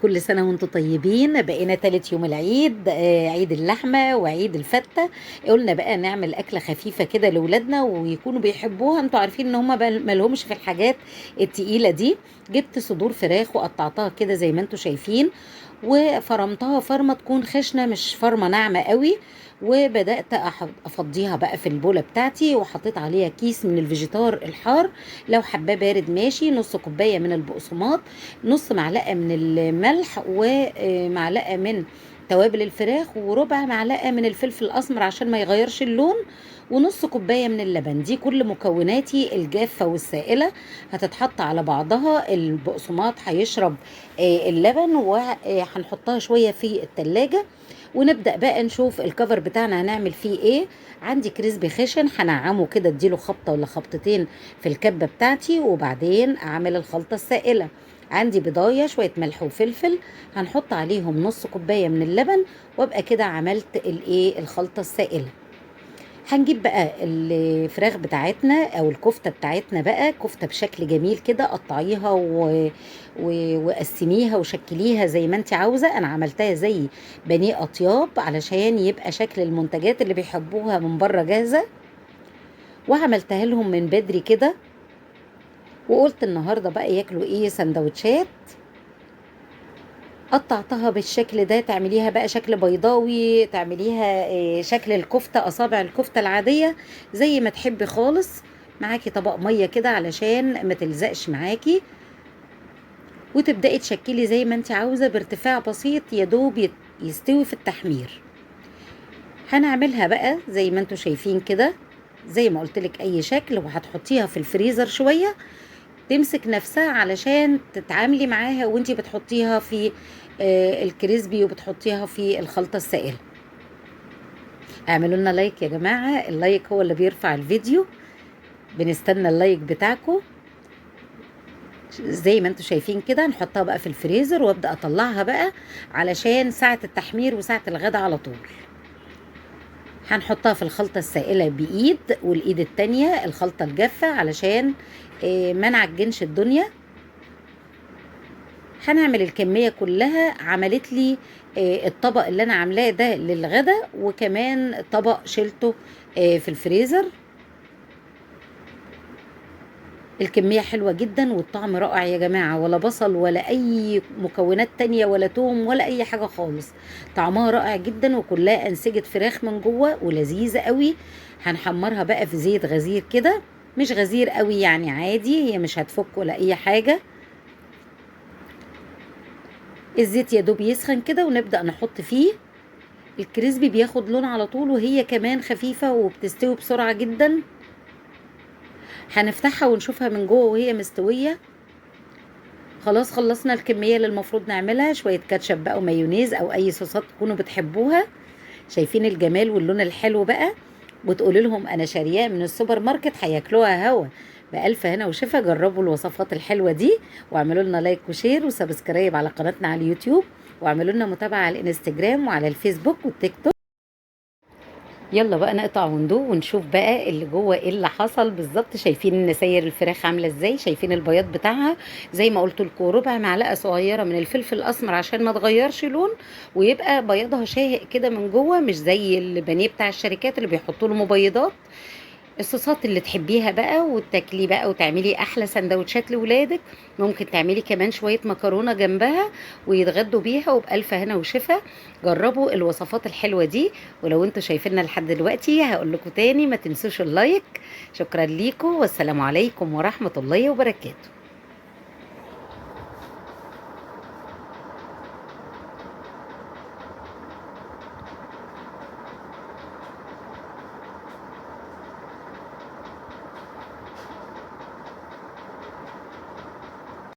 كل سنة وانتم طيبين. بقينا تالت يوم العيد، عيد اللحمة وعيد الفتة. قلنا بقى نعمل أكلة خفيفة كده لولادنا ويكونوا بيحبوها. انتوا عارفين ان هما مالهمش في الحاجات التقيلة دي. جبت صدور فراخ وقطعتها كده زي ما انتوا شايفين، وفرمتها فرمة تكون خشنة مش فرمة ناعمة قوي. وبدأت أفضيها بقى في البولة بتاعتي، وحطيت عليها كيس من الفيجيتار الحار، لو حباه بارد ماشي، نص كوباية من البقسماط، نص معلقة من الملح، ومعلقة من توابل الفراخ، وربع معلقة من الفلفل الأسمر عشان ما يغيرش اللون، ونص كوباية من اللبن. دي كل مكوناتي الجافة والسائلة هتتحط على بعضها. البقسماط هيشرب اللبن، وهنحطها شوية في التلاجة، ونبدأ بقى نشوف الكفر بتاعنا هنعمل فيه ايه. عندي كريسبي خشن هنعمه كده، اديله خبطة ولا خبطتين في الكبة بتاعتي، وبعدين اعمل الخلطة السائلة. عندي بضاية، شوية ملح وفلفل، هنحط عليهم نص كوباية من اللبن، وابقى كده عملت الايه الخلطة السائلة. هنجيب بقى الفراخ بتاعتنا او الكفته بتاعتنا، بقى كفته بشكل جميل كده، قطعيها وقسميها وشكليها زي ما انت عاوزه. انا عملتها زي بانيه اطياب علشان يبقى شكل المنتجات اللي بيحبوها من بره جاهزه، وعملتها لهم من بدري كده، وقلت النهارده بقى ياكلوا ايه؟ سندوتشات. قطعتها بالشكل ده، تعمليها بقى شكل بيضاوي، تعمليها شكل الكفتة، أصابع الكفتة العادية، زي ما تحبي خالص. معاكي طبق مية كده علشان ما تلزقش معاكي، وتبدأي تشكلي زي ما انت عاوزة بارتفاع بسيط، يدوب يستوي في التحمير. هنعملها بقى زي ما انتوا شايفين كده، زي ما قلتلك أي شكل، وهتحطيها في الفريزر شوية تمسك نفسها علشان تتعاملي معاها وانتي بتحطيها في الكريسبي وبتحطيها في الخلطة السائلة. اعملوا لنا لايك يا جماعة، اللايك هو اللي بيرفع الفيديو، بنستنى اللايك بتاعكم. زي ما انتوا شايفين كده نحطها بقى في الفريزر، وابدأ اطلعها بقى علشان ساعة التحمير وساعة الغدا على طول. هنحطها في الخلطة السائلة بإيد، والإيد التانية الخلطة الجافة علشان ما نعجنش الدنيا. هنعمل الكمية كلها. عملت لي الطبق اللي انا عاملاه ده للغدا، وكمان طبق شلته في الفريزر. الكمية حلوة جدا والطعم رائع يا جماعة، ولا بصل ولا اي مكونات تانية ولا توم ولا اي حاجة خالص. طعمها رائع جدا، وكلها انسجة فراخ من جوه ولذيذة قوي. هنحمرها بقى في زيت غزير كده، مش غزير قوي يعني، عادي، هي مش هتفك ولا اي حاجة. الزيت يا دوب يسخن كده، ونبدأ نحط فيه الكريسبي. بياخد لون على طول، وهي كمان خفيفة وبتستوي بسرعة جدا. هنفتحها ونشوفها من جوه وهي مستوية. خلاص خلصنا الكمية اللي المفروض نعملها. شوية كاتشب بقى ومايونيز او اي صوصات تكونوا بتحبوها. شايفين الجمال واللون الحلو بقى؟ وتقولي لهم انا شارياه من السوبر ماركت، هياكلوها هوا. بألف هنا وشفا. جربوا الوصفات الحلوة دي، واعملوا لنا لايك وشير وسبسكرايب على قناتنا على اليوتيوب، واعملوا لنا متابعة على الانستجرام وعلى الفيسبوك والتيك توك. يلا بقى نقطع وندوق ونشوف بقى اللي جوه ايه اللي حصل بالظبط. شايفين نساير الفراخ عامله ازاي؟ شايفين البياض بتاعها؟ زي ما قلت لكم، ربع معلقه صغيره من الفلفل الاسمر عشان ما تغيرش لون، ويبقى بياضها شاهق كده من جوه، مش زي البانيه بتاع الشركات اللي بيحطوا له مبيضات. الصوصات اللي تحبيها بقى، وتاكلي بقى وتعملي احلى سندوتشات لاولادك. ممكن تعملي كمان شويه مكرونه جنبها ويتغدوا بيها، وبألف هنا وشفا. جربوا الوصفات الحلوه دي. ولو انتوا شايفيننا لحد دلوقتي، هقول لكم تاني ما تنسوش اللايك. شكرا ليكم، والسلام عليكم ورحمه الله وبركاته.